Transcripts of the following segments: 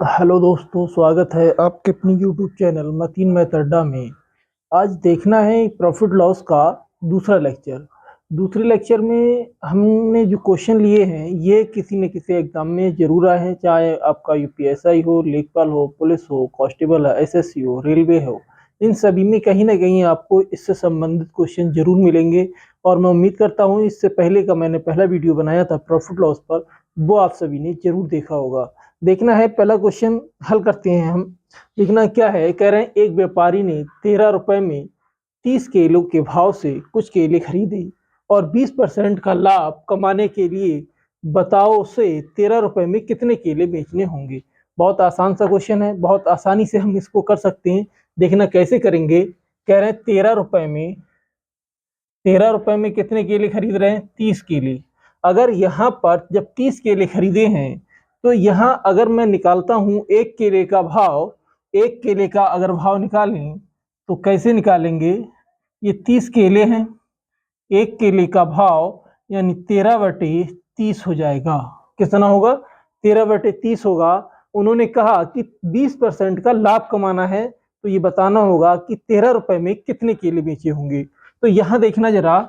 Hello दोस्तों, स्वागत है आपके अपनी यूट्यूब चैनल मतीन मैथ अड्डा में। आज देखना है प्रॉफिट लॉस का दूसरा लेक्चर। दूसरे लेक्चर में हमने जो क्वेश्चन लिए हैं ये किसी न किसी एग्जाम में जरूर आए हैं, चाहे आपका यूपीएसआई हो, लेखपाल हो, पुलिस हो, कांस्टेबल हो, एसएससी हो, रेलवे हो। इन सभी में कहीं ना कहीं आपको इससे संबंधित क्वेश्चन जरूर मिलेंगे। और मैं उम्मीद करता हूँ इससे पहले का मैंने पहला वीडियो बनाया था प्रॉफिट लॉस पर, वो आप सभी ने जरूर देखा होगा। देखना है पहला क्वेश्चन, हल करते हैं हम। देखना क्या है, कह रहे हैं एक व्यापारी ने 13 रुपए में 30 केलों के भाव से कुछ केले खरीदे और 20% का लाभ कमाने के लिए बताओ उसे 13 रुपए में कितने केले बेचने होंगे। बहुत आसान सा क्वेश्चन है, बहुत आसानी से हम इसको कर सकते हैं। देखना कैसे करेंगे। कह रहे हैं 13 रुपए में कितने केले खरीद रहे हैं, 30 केले। अगर यहाँ पर जब 30 केले खरीदे हैं तो यहाँ अगर मैं निकालता हूँ एक केले का भाव, एक केले का अगर भाव निकालें तो कैसे निकालेंगे। ये 30 केले हैं, एक केले का भाव यानी 13/30 हो जाएगा। कितना होगा, 13/30 होगा। उन्होंने कहा कि 20% का लाभ कमाना है, तो ये बताना होगा कि 13 रुपए में कितने केले बेचे होंगे। तो यहाँ देखना जरा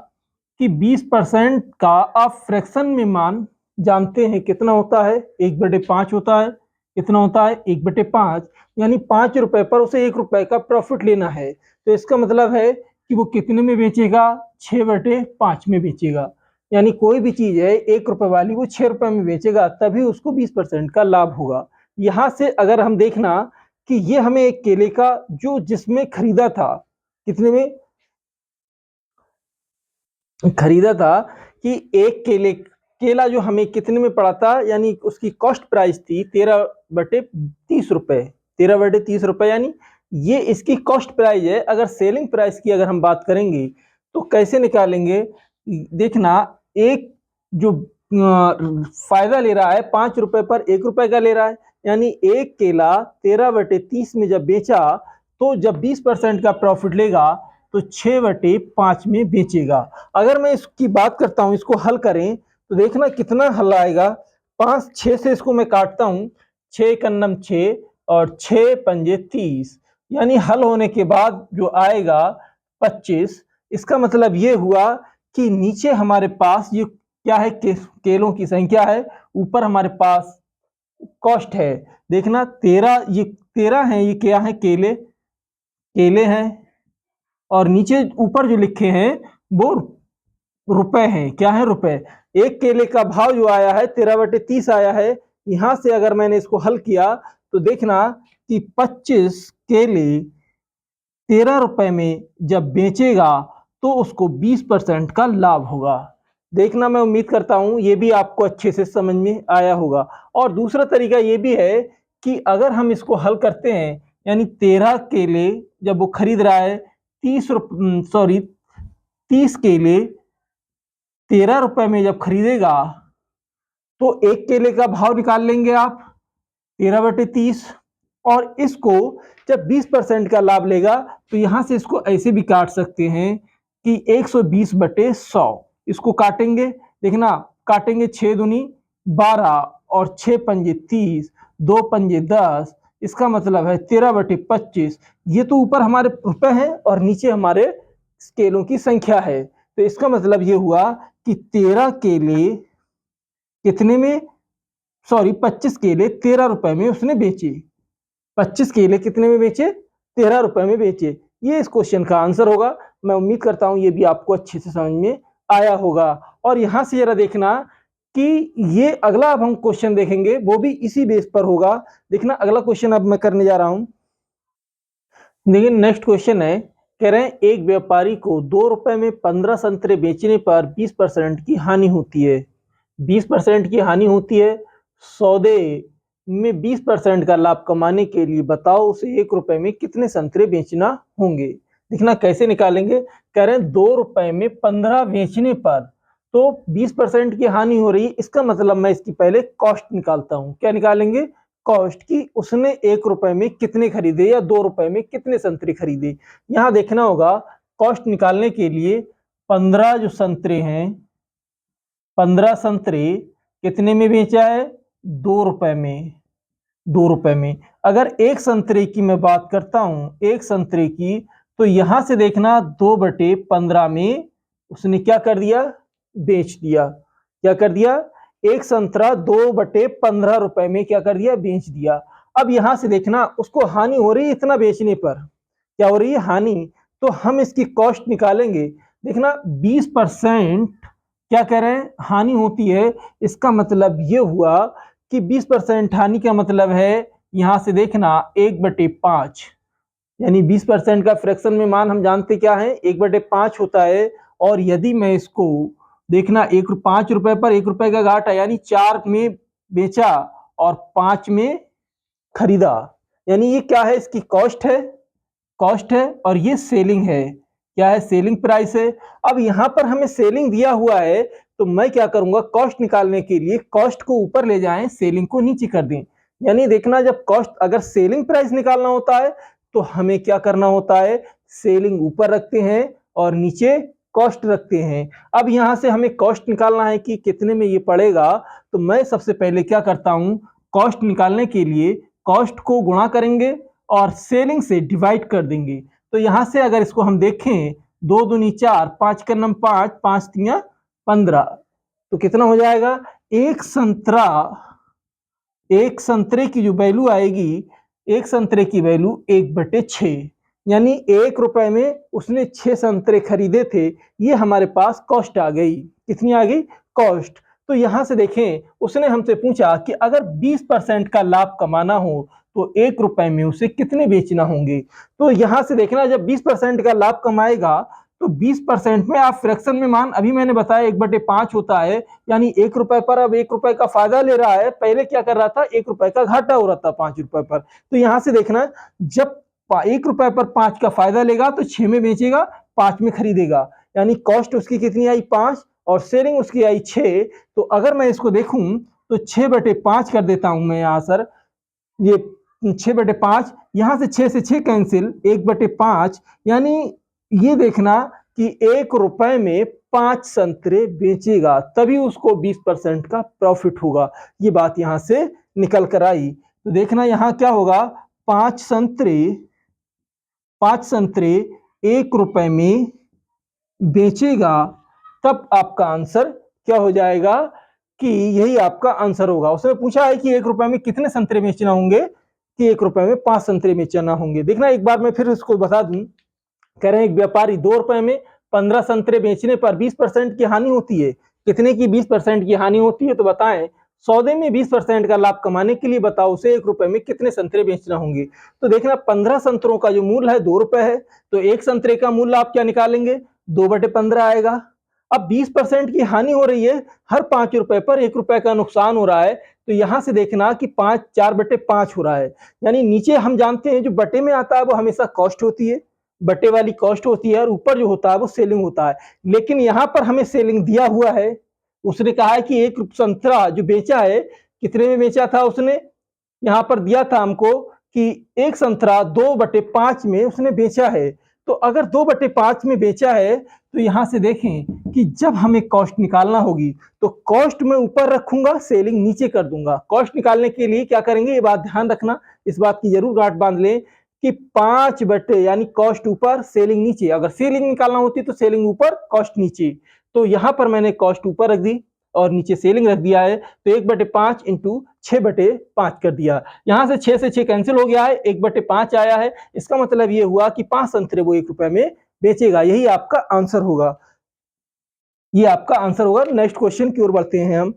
कि 20% का आप फ्रैक्शन में मान जानते हैं कितना होता है, 1/5 होता है। कितना होता है, 1/5। यानी 5 रुपए पर उसे 1 रुपए का प्रॉफिट लेना है। तो इसका मतलब है कि वो कितने में बेचेगा, 6/5 में बेचेगा। यानी कोई भी चीज है 1 रुपए वाली, वो 6 रुपए में बेचेगा, तभी उसको 20% का लाभ होगा। यहां से अगर हम देखना कि ये हमें एक केले का जो जिसमें खरीदा था, कितने में खरीदा था, कि एक केला जो हमें कितने में पड़ा था, यानी उसकी कॉस्ट प्राइस थी 13/30 रुपए। 13/30 रुपए यानी ये इसकी कॉस्ट प्राइस है। अगर सेलिंग प्राइस की अगर हम बात करेंगे तो कैसे निकालेंगे। देखना, एक जो फायदा ले रहा है 5 रुपए पर 1 रुपए का ले रहा है, यानी एक केला 13/30 में जब बेचा तो जब 20% का प्रॉफिट लेगा तो 6/5 में बेचेगा। अगर मैं इसकी बात करता हूं, इसको हल करें तो देखना कितना हल आएगा। 5 6 से इसको मैं काटता हूं, 6 × 6 और 6×5 = 30, यानी हल होने के बाद जो आएगा 25। इसका मतलब ये हुआ कि नीचे हमारे पास ये क्या है, केलों की संख्या है, ऊपर हमारे पास कॉस्ट है। देखना 13, ये 13 है, ये क्या है, केले केले हैं। और नीचे ऊपर जो लिखे हैं वो रुपए हैं, क्या है, रुपए। एक केले का भाव जो आया है 13/30 आया है। यहां से अगर मैंने इसको हल किया तो देखना कि 25 केले 13 रुपए में जब बेचेगा तो उसको 20% का लाभ होगा। देखना, मैं उम्मीद करता हूं ये भी आपको अच्छे से समझ में आया होगा। और दूसरा तरीका ये भी है कि अगर हम इसको हल करते हैं, यानी 13 केले जब वो खरीद रहा है, 30 केले 13 रुपए में जब खरीदेगा तो एक केले का भाव निकाल लेंगे आप, 13/30। और इसको जब 20% का लाभ लेगा तो यहां से इसको ऐसे भी काट सकते हैं कि 120/100 इसको काटेंगे। देखना, काटेंगे 6 दूनी 12 और 6×5 = 30, 2×5 = 10। इसका मतलब है 13/25। ये तो ऊपर हमारे रुपए हैं और नीचे हमारे स्केलों की संख्या है। तो इसका मतलब ये हुआ कि 13 केले कितने में, सॉरी 25 केले 13 रुपए में उसने बेचे। 25 केले कितने में बेचे, 13 रुपए में बेचे। ये इस क्वेश्चन का आंसर होगा। मैं उम्मीद करता हूं ये भी आपको अच्छे से समझ में आया होगा। और यहां से जरा देखना कि ये अगला अब हम क्वेश्चन देखेंगे वो भी इसी बेस पर होगा। देखना अगला क्वेश्चन अब मैं करने जा रहा हूं। देखिए नेक्स्ट क्वेश्चन है, कह रहे हैं एक व्यापारी को 2 रुपए में 15 संतरे बेचने पर 20% की हानि होती है। 20% की हानि होती है। सौदे में 20% का लाभ कमाने के लिए बताओ उसे 1 रुपए में कितने संतरे बेचना होंगे। देखना कैसे निकालेंगे। कह रहे हैं 2 रुपए में 15 बेचने पर तो 20% की हानि हो रही है। इसका मतलब मैं इसकी पहले कॉस्ट निकालता हूं। क्या निकालेंगे, कॉस्ट की। उसने 1 रुपए में कितने खरीदे या 2 रुपए में कितने संतरे खरीदे। यहां देखना होगा कॉस्ट निकालने के लिए 15 जो संतरे हैं, 15 संतरे कितने में बेचा है, 2 रुपए में। 2 रुपए में। अगर एक संतरे की मैं बात करता हूं, एक संतरे की, तो यहां से देखना 2/15 में उसने क्या कर दिया, बेच दिया। क्या कर दिया, एक संतरा 2/15 रुपए में क्या कर दिया, बेच दिया। अब यहां से देखना उसको हानि हो रही है इतना बेचने पर, क्या हो रही है, हानि। तो हम इसकी कॉस्ट निकालेंगे। देखना 20% क्या कह रहे हैं, हानि होती है। इसका मतलब ये हुआ कि 20% हानि का मतलब है, यहां से देखना 1/5, यानी 20% का फ्रैक्शन में मान हम जानते क्या है, 1/5 होता है। और यदि मैं इसको देखना 5 रुपए पर 1 रुपए का घाटा, यानी 4 में बेचा और 5 में खरीदा, यानी ये क्या है, इसकी कॉस्ट है, कॉस्ट है। और ये सेलिंग है, क्या है, सेलिंग प्राइस है। अब यहां पर हमें सेलिंग दिया हुआ है, तो मैं क्या करूंगा, कॉस्ट निकालने के लिए कॉस्ट को ऊपर ले जाएं, सेलिंग को नीचे कर दें। यानी देखना, जब कॉस्ट, अगर सेलिंग प्राइस निकालना होता है तो हमें क्या करना होता है, सेलिंग ऊपर रखते हैं और नीचे कॉस्ट रखते हैं। अब यहां से हमें कॉस्ट निकालना है कि कितने में ये पड़ेगा, तो मैं सबसे पहले क्या करता हूं, कॉस्ट निकालने के लिए कॉस्ट को गुणा करेंगे और सेलिंग से डिवाइड कर देंगे। तो यहां से अगर इसको हम देखें, 2 दूनी 4, 5 का नम 5, 5 तिया 15, तो कितना हो जाएगा, एक संतरा, एक संतरे की जो वैल्यू आएगी, एक संतरे की वैल्यू 1/6, यानी 1 रुपए में उसने 6 संतरे खरीदे थे। ये हमारे पास कॉस्ट आ गई, कितनी आ गई, कॉस्ट। तो यहां से देखें, उसने हमसे पूछा कि अगर 20% का लाभ कमाना हो तो 1 रुपए में उसे कितने बेचना होंगे। तो यहां से देखना, जब 20% का लाभ कमाएगा तो 20% में आप फ्रैक्शन में मान, अभी मैंने बताया 1/5 होता है, यानी 1 रुपए पर अब 1 रुपए का फायदा ले रहा है। पहले क्या कर रहा था, 1 रुपए का घाटा हो रहा था 5 रुपए पर। तो यहां से देखना, जब 1 रुपए पर 5 का फायदा लेगा तो 6 में बेचेगा, 5 में खरीदेगा, यानी कॉस्ट उसकी कितनी आई, 5, और सेलिंग उसकी आई 6। तो अगर मैं इसको देखूं तो 6/5 कर देता हूं मैं यहां सर, ये 6/5, यहां से 6 से 6 कैंसिल, 1/5, यानी ये देखना कि 1 रुपए में 5 संतरे बेचेगा, तभी उसको 20% का प्रॉफिट होगा। ये बात यहां से निकल कर आई। तो देखना यहां क्या होगा, 5 संतरे, 5 संतरे 1 रुपए में बेचेगा, तब आपका आंसर क्या हो जाएगा, कि यही आपका आंसर होगा। उसने पूछा है कि 1 रुपए में कितने संतरे बेचना होंगे, कि 1 रुपए में 5 संतरे बेचना होंगे। देखना एक बार मैं फिर उसको बता दूं, कह रहे हैं एक व्यापारी 2 रुपए में 15 संतरे बेचने पर 20% की हानि होती है। कितने की 20% की हानि होती है, तो बताएं, सौदे में 20% का लाभ कमाने के लिए बताओ उसे 1 रुपए में कितने संतरे बेचना होंगे। तो देखना 15 संतरों का जो मूल्य है 2 रुपए है, तो एक संतरे का मूल्य आप क्या निकालेंगे, 2/15 आएगा। अब 20% की हानि हो रही है, हर 5 रुपए पर 1 रुपए का नुकसान हो रहा है। तो यहां से देखना कि 4/5 हो रहा है, यानी नीचे हम जानते हैं जो बटे में आता है वो हमेशा कॉस्ट होती है, बटे वाली कॉस्ट होती है, और ऊपर जो होता है वो सेलिंग होता है। लेकिन यहां पर हमें सेलिंग दिया हुआ है, उसने कहा है कि एक संतरा जो बेचा है, कितने में बेचा था उसने, यहां पर दिया था हमको कि एक संतरा 2/5 में उसने बेचा है। तो अगर 2/5 में बेचा है, तो यहां से देखें कि जब हमें कॉस्ट निकालना होगी तो कॉस्ट में ऊपर रखूंगा, सेलिंग नीचे कर दूंगा। कॉस्ट निकालने के लिए क्या करेंगे, ये बात ध्यान रखना, इस बात की जरूर गांठ बांध लें कि 5 बटे, यानी कॉस्ट ऊपर सेलिंग नीचे। अगर सेलिंग निकालना होती तो सेलिंग ऊपर कॉस्ट नीचे। तो यहां पर मैंने कॉस्ट ऊपर रख दी और नीचे सेलिंग रख दिया है, तो 1/5 इंटू 6/5 कर दिया। यहां से 6 से 6 कैंसिल हो गया है, 1/5 आया है। इसका मतलब ये हुआ कि 5 संतरे वो 1 रुपए में बेचेगा। यही आपका आंसर होगा, ये आपका आंसर होगा। नेक्स्ट क्वेश्चन की ओर बढ़ते हैं हम।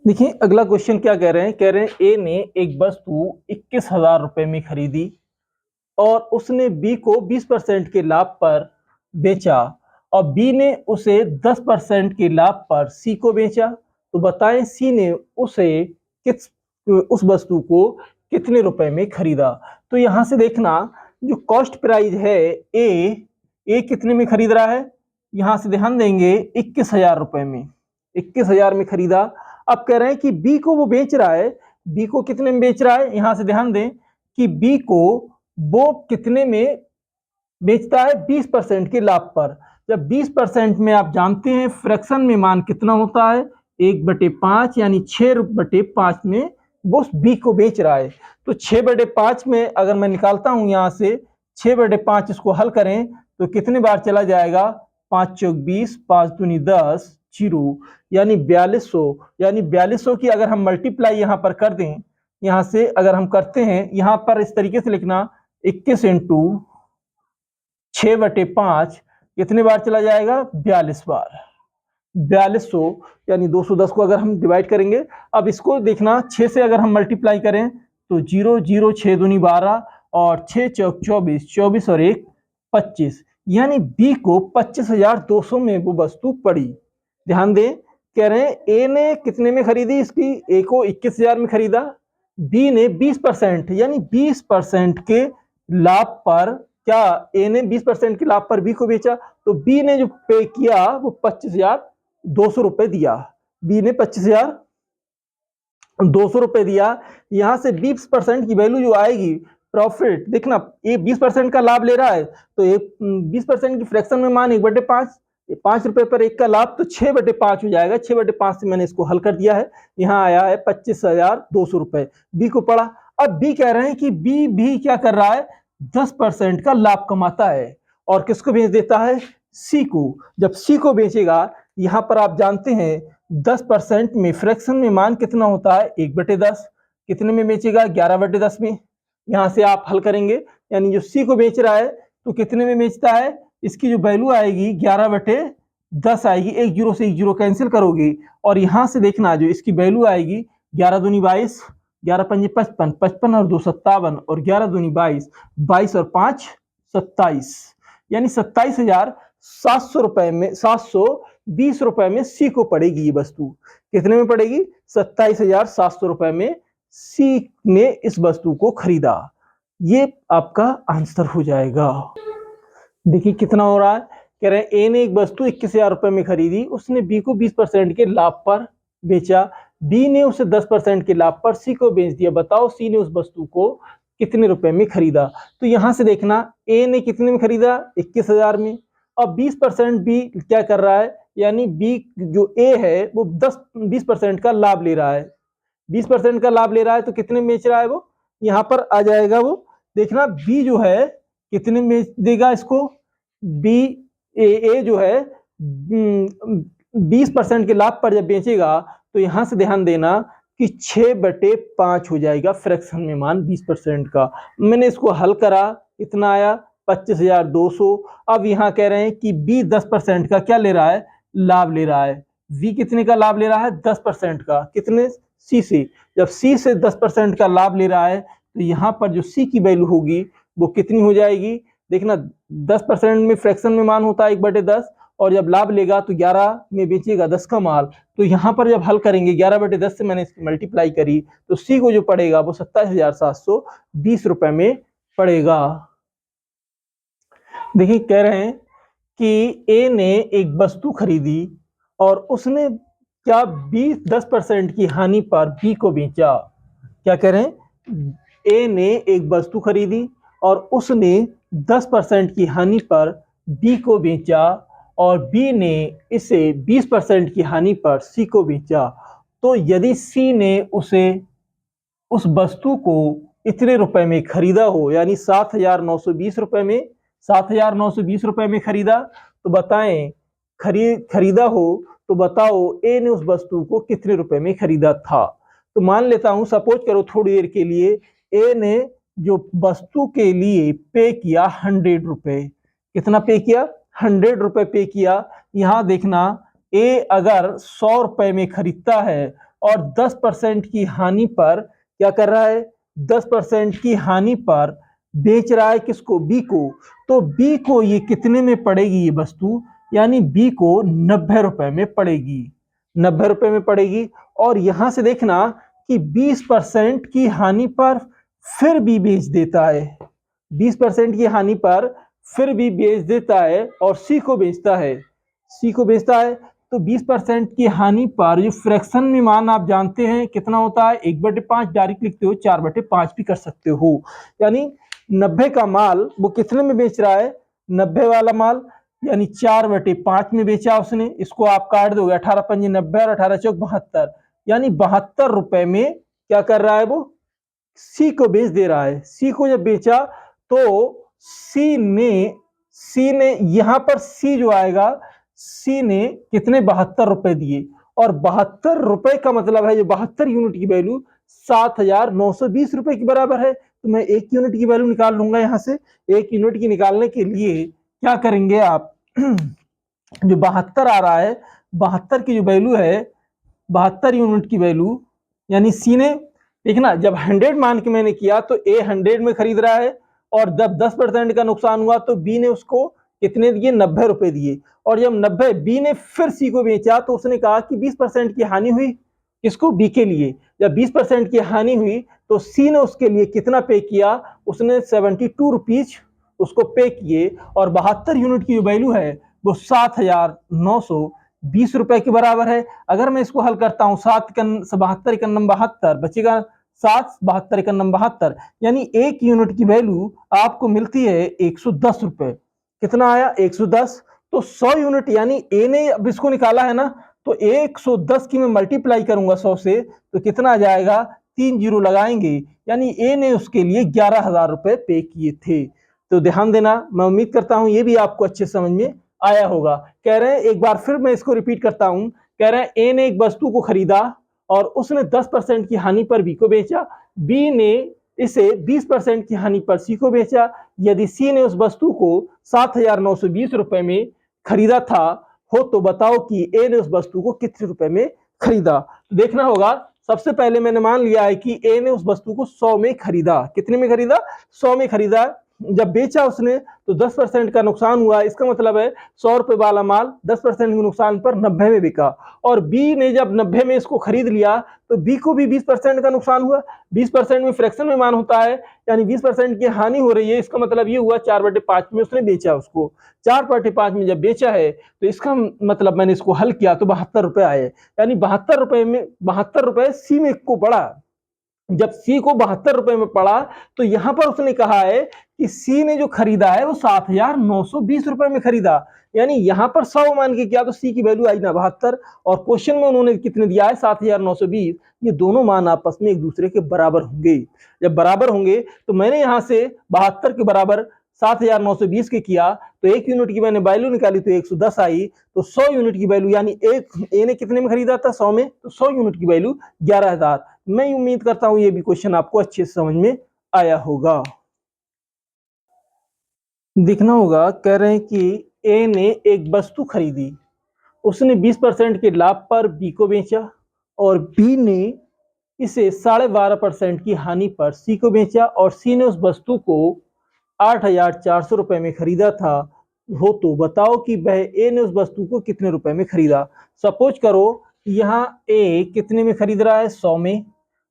देखिए अगला क्वेश्चन क्या कह रहे हैं, कह रहे हैं ए ने एक वस्तु 21,000 रुपए में खरीदी और उसने बी को 20% के लाभ पर बेचा, और बी ने उसे 10% के लाभ पर सी को बेचा। तो बताएं सी ने उसे उस वस्तु को कितने रुपए में खरीदा। तो यहां से देखना, जो कॉस्ट प्राइस है ए कितने में खरीद रहा है, यहां से ध्यान देंगे 21,000 रुपए में, 21,000 में खरीदा। अब कह रहे हैं कि बी को वो बेच रहा है, बी को कितने में बेच रहा है, यहां से ध्यान दें कि बी को वो कितने में बेचता है, 20% के लाभ पर। जब 20% में आप जानते हैं फ्रैक्शन में मान कितना होता है, 1/5, यानी 6/5 में वो बी को बेच रहा है। तो 6/5 में अगर मैं निकालता हूं यहां से 6/5 इसको हल करें तो कितने बार चला जाएगा, 5 चौक 20, 5 दूनी 10, 0 यानी 4200। यानी 4200 की अगर हम मल्टीप्लाई यहां पर कर दें, यहां से अगर हम करते हैं यहां पर इस तरीके से लिखना 21 इंटू 6/5 कितने बार चला जाएगा, 42 बार। 4200 यानी 210 को अगर हम डिवाइड करेंगे, अब इसको देखना 6 से अगर हम मल्टीप्लाई करें तो 0 0 6 दूनी 12 और 6 चौक 24, 24 और 1 25, यानी बी को 25,200 में वो वस्तु पड़ी। ध्यान दें, कह रहे हैं ए ने कितने में खरीदी, इसकी ए को 21,000 में खरीदा, बी ने 20% यानी 20% के लाभ पर, क्या ए ने 20% के लाभ पर बी को बेचा, तो बी ने जो पे किया वो 25,200 रुपए दिया। बी ने 25,200 रुपए दिया। यहां से 20% की वैल्यू जो आएगी प्रॉफिट, देखना ये 20% का लाभ ले रहा है तो ये 20% की फ्रैक्शन में मान 1/5, 5 रुपए पर 1 का लाभ तो 6/5 हो जाएगा। 6/5 से मैंने इसको हल कर दिया है, यहाँ आया है 25,200 रुपए बी को पड़ा। अब बी कह रहे हैं कि बी भी क्या कर रहा है, 10% का लाभ कमाता है और किसको बेच देता है, सी को। जब सी को बेचेगा, यहां पर आप जानते हैं 10% में फ्रैक्शन में मान कितना होता है, 1/10। कितने में बेचेगा, 11/10 में। यहां से आप हल करेंगे, यानी जो सी को बेच रहा है तो कितने में बेचता है, इसकी जो वैल्यू आएगी 11/10 आएगी। 1 जीरो से 1 जीरो कैंसिल करोगे और यहां से देखना जो इसकी वैल्यू आएगी 11 दूनी 22, 11 पंजे 55, 55 और 2 57 और 11 दूनी 22, 22 और 5 27, यानी 27,700 रुपए में, 720 रुपए में सी को पड़ेगी ये वस्तु। कितने में पड़ेगी, 27,700 रुपए में सी ने इस वस्तु को खरीदा। ये आपका आंसर हो जाएगा। देखिए कितना हो रहा है, कह रहे हैं ए ने एक वस्तु 21,000 रुपए में खरीदी, उसने बी को 20% के लाभ पर बेचा, बी ने उसे 10% के लाभ पर सी को बेच दिया। बताओ सी ने उस वस्तु को कितने रुपए में खरीदा। तो यहां से देखना ए ने कितने में खरीदा, 21,000 में। अब 20% बी क्या कर रहा है, यानी बी जो ए है वो 20% का लाभ ले रहा है। 20% का लाभ ले रहा है तो कितने में बेच रहा है वो, यहां पर आ जाएगा वो। देखना बी जो है कितने में देगा इसको, बी ए जो है 20% के लाभ पर जब बेचेगा तो यहां से ध्यान देना कि 6/5 हो जाएगा फ्रैक्शन में मान 20% का। मैंने इसको हल करा, इतना आया 25,200। अब यहां कह रहे हैं कि बी 10% का क्या ले रहा है, लाभ ले रहा है। वी कितने का लाभ ले रहा है, 10% का। कितने, सी से। जब सी से 10% का लाभ ले रहा है तो यहां पर जो सी की वैल्यू होगी वो कितनी हो जाएगी, देखना 10% में फ्रैक्शन में मान होता है 1/10 और जब लाभ लेगा तो 11 में बेचेगा 10 का माल। तो यहां पर जब हल करेंगे 11/10 से मैंने इसकी मल्टीप्लाई करी तो सी को जो पड़ेगा वो 27,720 रुपए में पड़ेगा। देखिए कह रहे हैं कि ए ने एक वस्तु खरीदी और उसने क्या 10% की हानि पर बी को बेचा। क्या कह रहे हैं, ए ने एक वस्तु खरीदी और उसने 10% की हानि पर बी को बेचा और बी ने इसे 20% की हानि पर सी को बेचा। तो यदि सी ने उसे उस वस्तु को इतने रुपए में खरीदा हो, यानी 7,920 रुपए में, 7,920 रुपए में खरीदा, तो बताएं खरीदा हो तो बताओ ए ने उस वस्तु को कितने रुपए में खरीदा था। तो मान लेता हूं, सपोज करो थोड़ी देर के लिए ए ने जो वस्तु के लिए पे किया 100 रुपए। कितना पे किया, 100 रुपए पे किया। यहां देखना ए अगर 100 रुपए में खरीदता है और 10% की हानि पर क्या कर रहा है, 10% की हानि पर बेच रहा है किसको, बी को। तो बी को ये कितने में पड़ेगी ये वस्तु, यानी बी को 90 रुपए में पड़ेगी, 90 रुपए में पड़ेगी। और यहां से देखना कि 20% की हानि पर फिर भी बेच देता है, 20% की हानि पर फिर भी बेच देता है और सी को बेचता है, सी को बेचता है। तो 20% की हानि पर जो फ्रैक्शन में मान आप जानते हैं कितना होता है, 1/5 डायरेक्ट लिखते हो, 4/5 भी कर सकते हो। यानी 90 का माल वो कितने में बेच रहा है, 90 वाला माल यानी 4/5 में बेचा उसने। इसको आप काट दोगे, 18 पंजे 90 और 18 चौक 72, यानी 72 रुपए में क्या कर रहा है, वो सी को बेच दे रहा है। सी को जब बेचा तो सी ने यहां पर सी जो आएगा, सी ने कितने 72 रुपए दिए, और 72 रुपए का मतलब है, जो 72 यूनिट की वैल्यू 7,920 रुपए के बराबर है। तो मैं एक यूनिट की वैल्यू निकाल लूंगा यहां से। एक यूनिट की निकालने के लिए क्या करेंगे आप, जो 72 आ रहा है, 72 की जो वैल्यू है, 72 यूनिट की वैल्यू, यानी सी ने, देखना जब 100 मान के मैंने किया तो ए 100 में खरीद रहा है, और जब 10% का नुकसान हुआ तो बी ने उसको कितने दिए, 90 रुपए दिए। और जब 90 बी ने फिर सी को बेचा तो उसने कहा कि 20% की हानि हुई, किसको, बी के लिए। जब 20% की हानि हुई तो सी ने उसके लिए कितना पे किया, उसने 72 रुपीज उसको पे किए, और 72 यूनिट की जो वैल्यू है वो 7,920 रुपए के बराबर है। अगर मैं इसको हल करता हूं, 7 71 72 बचेगा, 7 72 यानी एक यूनिट की वैल्यू आपको मिलती है 110 रुपए। कितना आया, 110। तो 100 यूनिट, यानी ए ने अब इसको निकाला है ना, तो 110 की मैं मल्टीप्लाई करूंगा 100 से, तो कितना आ जाएगा, 3 जीरो लगाएंगे, यानी ए ने उसके लिए 11,000 रुपए पे किए थे। तो ध्यान देना, मैं उम्मीद करता हूं ये भी आपको अच्छे समझ में आया होगा। कह रहे हैं, एक बार फिर मैं इसको रिपीट करता हूं, कह रहे हैं ए ने एक वस्तु को खरीदा और उसने 10% की हानि पर बी को बेचा, बी ने इसे 20% की हानि पर सी को बेचा। यदि सी ने उस वस्तु को 7,920 रुपए में खरीदा था हो, तो बताओ कि ए ने उस वस्तु को कितने रुपए में खरीदा। देखना होगा, सबसे पहले मैंने मान लिया है कि ए ने उस वस्तु को 100 में खरीदा। कितने में खरीदा, 100 में खरीदा। जब बेचा उसने तो 10% का नुकसान हुआ, इसका मतलब है 100 रुपए वाला माल 10% के नुकसान पर 90 में बिका। और बी ने जब 90 में इसको खरीद लिया तो बी को भी 20% का नुकसान हुआ। 20% में फ्रैक्शन में मान होता है, यानी 20% की हानि हो रही है। इसका मतलब ये हुआ 4/5 में उसने बेचा उसको। 4/5 में जब बेचा है तो इसका मतलब मैंने इसको हल किया तो 72 रुपए आए, यानी 72 रुपए में 72 रुपए सी में को पड़ा। जब सी को 72 रुपए में पड़ा तो यहां पर उसने कहा है कि सी ने जो खरीदा है वो 7,920 रुपए में खरीदा, यानी यहां पर 100 मान के किया तो सी की वैल्यू आई ना 72, और क्वेश्चन में उन्होंने कितने दिया है, 7,920। ये दोनों मान आपस में एक दूसरे के बराबर होंगे। जब बराबर होंगे तो मैंने यहां से 72 के बराबर 7,920 के किया, तो एक यूनिट की मैंने वैल्यू निकाली तो 110 आई। तो 100 यूनिट की वैल्यू, यानी एक ए ने कितने में खरीदा था, 100 में, तो 100 यूनिट की वैल्यू 11,000। मैं उम्मीद करता हूं ये भी क्वेश्चन आपको अच्छे से समझ में आया होगा। देखना होगा, कह रहे हैं कि ए ने एक वस्तु खरीदी, उसने 20% के लाभ पर बी को बेचा, और बी ने इसे 12.5% की हानि पर सी को बेचा, और सी ने उस वस्तु को 8,400 रुपए में खरीदा था हो, तो बताओ कि वह ए ने उस वस्तु को कितने रुपए में खरीदा। सपोज करो यहाँ ए कितने में खरीद रहा है, 100 में,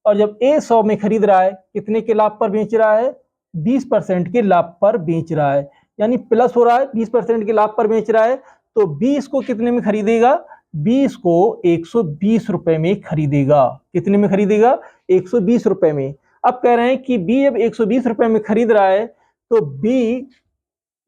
और जब ए 100 में खरीद रहा है, कितने के लाभ पर बेच रहा है, 20% के लाभ पर बेच रहा है, यानी प्लस हो रहा है, 20% के लाभ पर बेच रहा है। तो 20 को कितने में खरीदेगा, 20 को 120 रुपए में खरीदेगा। कितने में खरीदेगा, 120 रुपए में। अब कह रहे हैं कि बी जब 120 रुपए में खरीद रहा है तो बी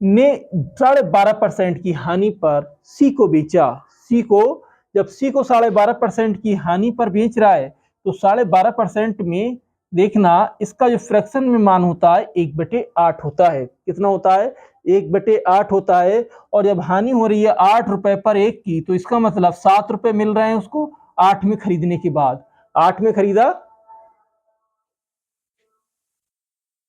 ने 12.5% की हानि पर सी को बेचा। सी को जब सी को 12.5% की हानि पर बेच रहा है तो 12.5% में देखना इसका जो फ्रैक्शन में मान होता है 1/8 होता है। कितना होता है, 1/8 होता है। और जब हानि हो रही है 8 रुपए पर एक की, तो इसका मतलब 7 रुपए मिल रहे हैं उसको 8 में खरीदने के बाद। 8 में खरीदा।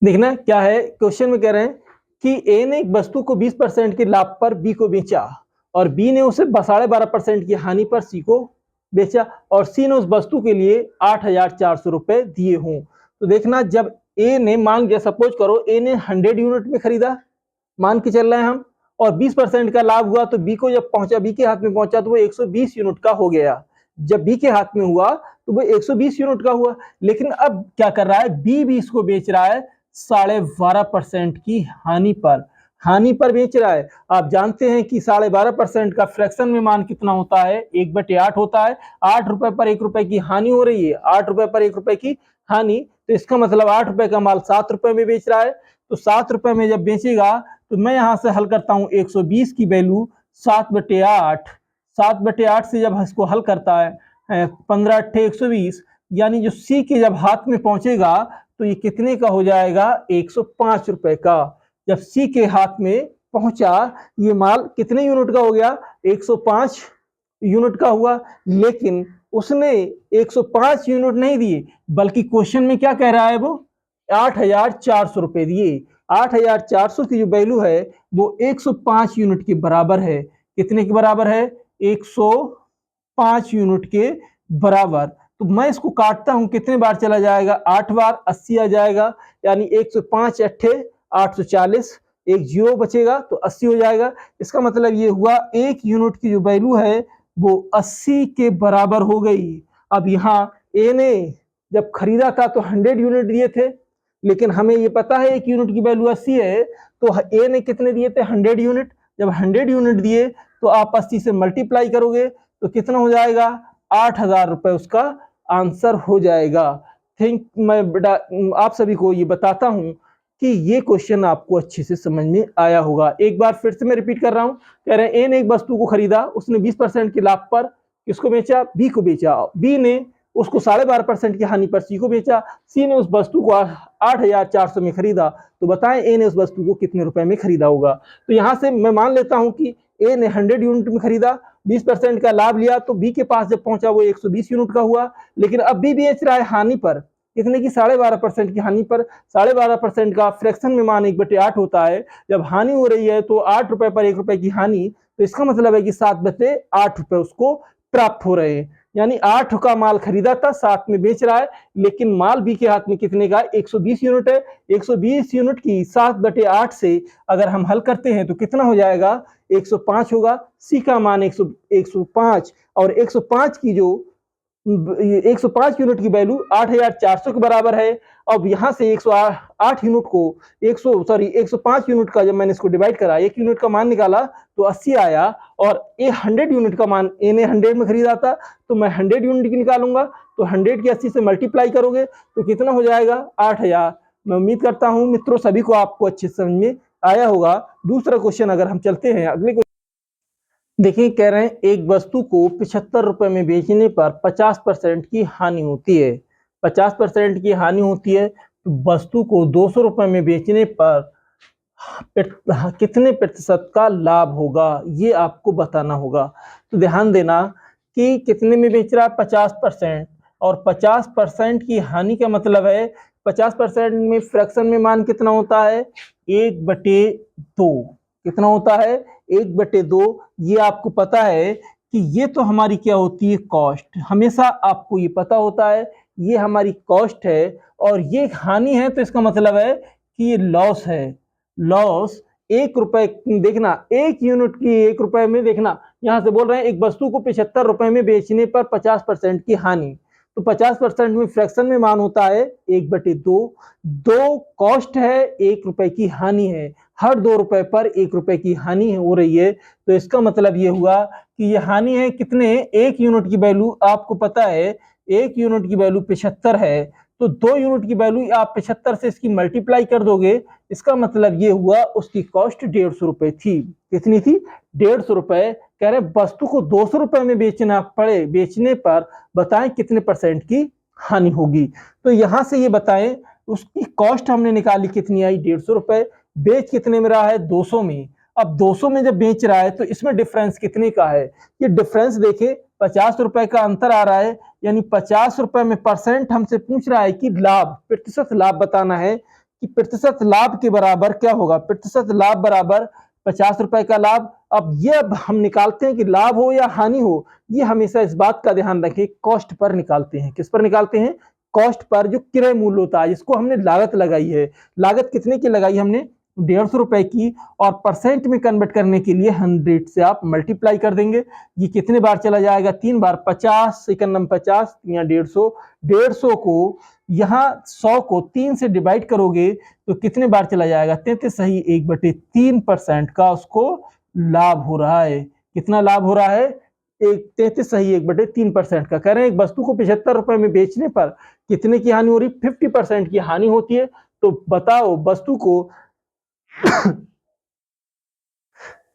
देखना क्या है, क्वेश्चन में कह रहे हैं कि ए ने एक वस्तु को 20% के लाभ पर बी को बेचा, और बी ने उसे 12.5% की हानि पर सी को बेचा, और सी ने उस वस्तु के लिए 8,400 रुपए दिए हों। तो देखना, जब ए ने, मान लिया सपोज करो ए ने 100 यूनिट में खरीदा, मान के चल रहे हैं हम, और 20% का लाभ हुआ, तो बी को जब पहुंचा, बी के हाथ में पहुंचा तो वो 120 यूनिट का हो गया। जब बी के हाथ में हुआ तो वो 120 यूनिट का हुआ। लेकिन अब क्या कर रहा है, बी भी इसको बेच रहा है 12.5% की हानि पर बेच रहा है। आप जानते हैं कि 12.5% का फ्रैक्शन में मान कितना होता है, 1/8 होता है। 8 रुपए पर 1 रुपए की हानि हो रही है, 8 रुपए पर 1 रुपए की हानि, तो इसका मतलब 8 रुपए का माल 7 रुपए में बेच रहा है। तो 7 रुपए में जब बेचेगा तो मैं यहां से हल करता हूं, 120 की वैल्यू 7/8, 7/8 से जब इसको हल करता है 15 8 120, यानी जो सी के जब हाथ में पहुंचेगा तो ये कितने का हो जाएगा, 105 रुपए का। जब सी के हाथ में पहुंचा ये माल कितने यूनिट का हो गया, 105 यूनिट का हुआ। लेकिन उसने 105 यूनिट नहीं दिए, बल्कि क्वेश्चन में क्या कह रहा है, वो 8,400 रुपए दिए। 8,400 की जो वैल्यू है वो 105 यूनिट के बराबर है। कितने के बराबर है, 105 यूनिट के बराबर। तो मैं इसको काटता हूं, कितने बार चला जाएगा, 8 बार, 80 आ जाएगा। यानी 105 अट्ठे 840, एक जीरो बचेगा तो 80 हो जाएगा। इसका मतलब ये हुआ एक यूनिट की जो वैल्यू है वो 80 के बराबर हो गई। अब यहाँ ए ने जब खरीदा था तो 100 यूनिट दिए थे, लेकिन हमें ये पता है एक यूनिट की वैल्यू 80 है, तो ए ने कितने दिए थे, 100 यूनिट। जब 100 यूनिट दिए तो आप 80 से मल्टीप्लाई करोगे तो कितना हो जाएगा, 8,000 रुपए उसका आंसर हो जाएगा। मैं आप सभी को ये बताता हूं कि ये क्वेश्चन आपको अच्छे से समझ में आया होगा। एक बार फिर से मैं रिपीट कर रहा हूं। कह रहे हैं ए ने एक वस्तु को खरीदा, उसने 20% के लाभ पर किसको बेचा, बी को बेचा। बी ने उसको 12.5% की हानि पर सी को बेचा। सी ने उस वस्तु को 8,400 में खरीदा। तो बताएं ए ने उस वस्तु को कितने रुपए में खरीदा होगा। तो यहां से मैं मान लेता हूं कि ए ने 100 यूनिट में खरीदा, 20% का लाभ लिया, तो बी के पास जब पहुंचा वो 120 यूनिट का हुआ। लेकिन अब बी बेच रहा है हानि पर, कितने की, 12.5% की हानि पर। 12.5% का फ्रैक्शन में मान 1/8 होता है। जब हानि हो रही है तो 8 रुपए पर 1 रुपए की हानि, तो इसका मतलब है कि 7/8 रुपए उसको प्राप्त हो रहे हैं। यानी 8 का माल खरीदा था, 7 में बेच रहा है। लेकिन माल बी के हाथ में कितने का, 120 यूनिट है। 120 यूनिट की 7/8 से अगर हम हल करते हैं तो कितना हो जाएगा, 105 होगा। सी का मान 105, और 105 की जो 105 यूनिट की वैल्यू 8,400 के बराबर है। अब यहां से 108 यूनिट को 105 यूनिट का जब मैंने इसको डिवाइड करा, एक यूनिट का मान निकाला तो 80 आया। और ए 100 यूनिट का मान ए ने 100 में खरीदा था, तो मैं 100 यूनिट की निकालूंगा। तो 100 की 80 से मल्टीप्लाई करोगे तो कितना हो जाएगा, 8,000। मैं उम्मीद करता हूं मित्रों सभी को आपको अच्छे समझ में आया होगा। दूसरा क्वेश्चन अगर हम चलते हैं, अगले देखिए, कह रहे हैं एक वस्तु को 75 रुपए में बेचने पर 50% की हानि होती है। 50% की हानि होती है, तो वस्तु को 200 रुपए में बेचने पर कितने प्रतिशत का लाभ होगा, ये आपको बताना होगा। तो ध्यान देना कि कितने में बेच रहा है, 50%, और 50% की हानि का मतलब है 50% में फ्रैक्शन में मान कितना होता है, 1/2। कितना होता है, 1/2। ये आपको पता है कि ये तो हमारी क्या होती है, कॉस्ट। हमेशा आपको ये पता होता है ये हमारी कॉस्ट है, और ये हानि है, तो इसका मतलब है कि ये लॉस है। लॉस 1 रुपए, देखना 1 यूनिट की 1 रुपए में, देखना यहां से बोल रहे हैं एक वस्तु को 75 रुपए में बेचने पर 50% की हानि। तो 50% में फ्रैक्शन में मान होता है 1/2। 2 कॉस्ट है, 1 रुपए की हानि है। हर 2 रुपए पर 1 रुपए की हानि हो रही है। तो इसका मतलब ये हुआ कि ये हानि है कितने, 1 यूनिट की वैल्यू आपको पता है 1 यूनिट की वैल्यू 75 है। तो 2 यूनिट की वैल्यू आप 75 से इसकी मल्टीप्लाई कर दोगे। इसका मतलब ये हुआ उसकी कॉस्ट 150 रुपए थी। कितनी थी, 150 रुपए। कह रहे वस्तु को 200 रुपए में बेचना पड़े, बेचने पर बताएं कितने परसेंट की हानि होगी। तो यहां से ये बताएं उसकी कॉस्ट हमने निकाली, कितनी आई, 150 रुपए। बेच कितने में रहा है, 200 में। अब 200 में जब बेच रहा है तो इसमें डिफरेंस कितने का है, ये डिफरेंस देखे 50 रुपए का अंतर आ रहा है। यानी 50 रुपए में परसेंट हमसे पूछ रहा है कि लाभ, प्रतिशत लाभ बताना है कि प्रतिशत लाभ के बराबर क्या होगा। प्रतिशत लाभ बराबर 50 रुपए का लाभ। अब हम निकालते हैं कि लाभ हो या हानि हो, ये हमेशा इस बात का ध्यान रखें, कॉस्ट पर निकालते हैं। किस पर निकालते हैं, कॉस्ट पर, जो क्रय मूल्य होता है, जिसको हमने लागत लगाई है। लागत कितने की लगाई हमने, 150 रुपए की, और परसेंट में कन्वर्ट करने के लिए 100 से आप मल्टीप्लाई कर देंगे। ये कितने बार चला जाएगा, 3 बार। 50 सेकंड नंबर 50 या 150। 150 को यहाँ 100 को 3 से डिवाइड करोगे तो कितने बार चला जाएगा, 33 सही 1/3% का उसको लाभ हो रहा है। कितना लाभ हो रहा है, 33 सही 1/3% का। कह रहे हैं एक वस्तु को 75 रुपए में बेचने पर कितने की हानि हो रही, 50% की हानि होती है। तो बताओ वस्तु को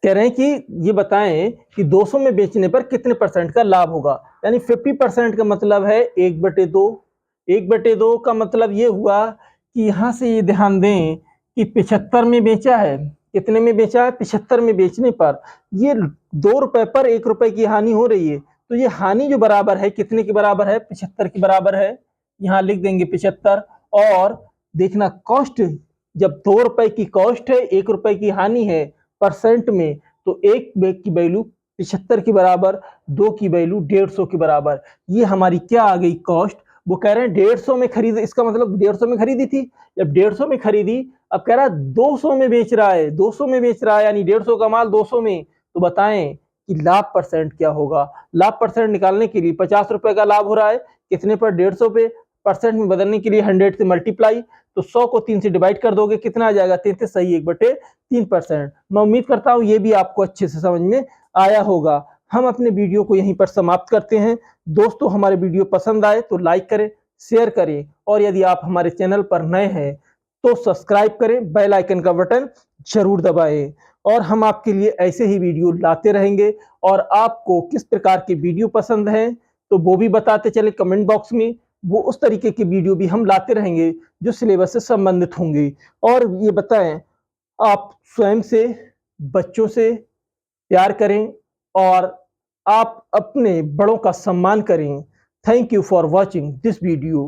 कह रहे हैं कि ये बताएं कि 200 में बेचने पर कितने परसेंट का लाभ होगा। यानी 50% का मतलब है 1/2। 1/2 का मतलब ये हुआ कि यहां से ये ध्यान दें कि 75 में बेचा है। कितने में बेचा है? 75 में बेचने पर ये 2 रुपए पर 1 रुपए की हानि हो रही है। तो ये हानि जो बराबर है कितने के बराबर है? 75 के बराबर है। यहाँ लिख देंगे 75। और देखना कॉस्ट, जब 2 रुपए की कॉस्ट है, 1 रुपए की हानि है परसेंट में, तो 1 की वैल्यू 75 के बराबर, 2 की वैल्यू 150 के बराबर। ये हमारी क्या आ गई? कॉस्ट। वो कह रहे हैं 150 में खरीद, इसका मतलब 150 में खरीदी थी। जब 150 में खरीदी, अब कह रहा है 200 में बेच रहा है, 200 में बेच रहा है, यानी 150 का माल 200 में। तो बताएं कि लाभ परसेंट क्या होगा? लाभ परसेंट निकालने के लिए 50 रुपए का लाभ हो रहा है, कितने पर? 150 पे। परसेंट में बदलने के लिए 100 से मल्टीप्लाई, तो 100 को 3 से डिवाइड कर दोगे, कितना आ जाएगा? 33 सही 1/3%। मैं उम्मीद करता हूं ये भी आपको अच्छे से समझ में आया होगा। हम अपने वीडियो को यहीं पर समाप्त करते हैं। दोस्तों, हमारे वीडियो पसंद आए तो लाइक करें, शेयर करें, और यदि आप हमारे चैनल पर नए हैं तो सब्सक्राइब करें, बेल आइकन का बटन जरूर दबाएं, और हम आपके लिए ऐसे ही वीडियो लाते रहेंगे। और आपको किस प्रकार के वीडियो पसंद हैं तो वो भी बताते चले कमेंट बॉक्स में। वो उस तरीके की वीडियो भी हम लाते रहेंगे जो सिलेबस से संबंधित होंगे। और ये बताएं, आप स्वयं से, बच्चों से प्यार करें, और आप अपने बड़ों का सम्मान करें। Thank you for watching this video.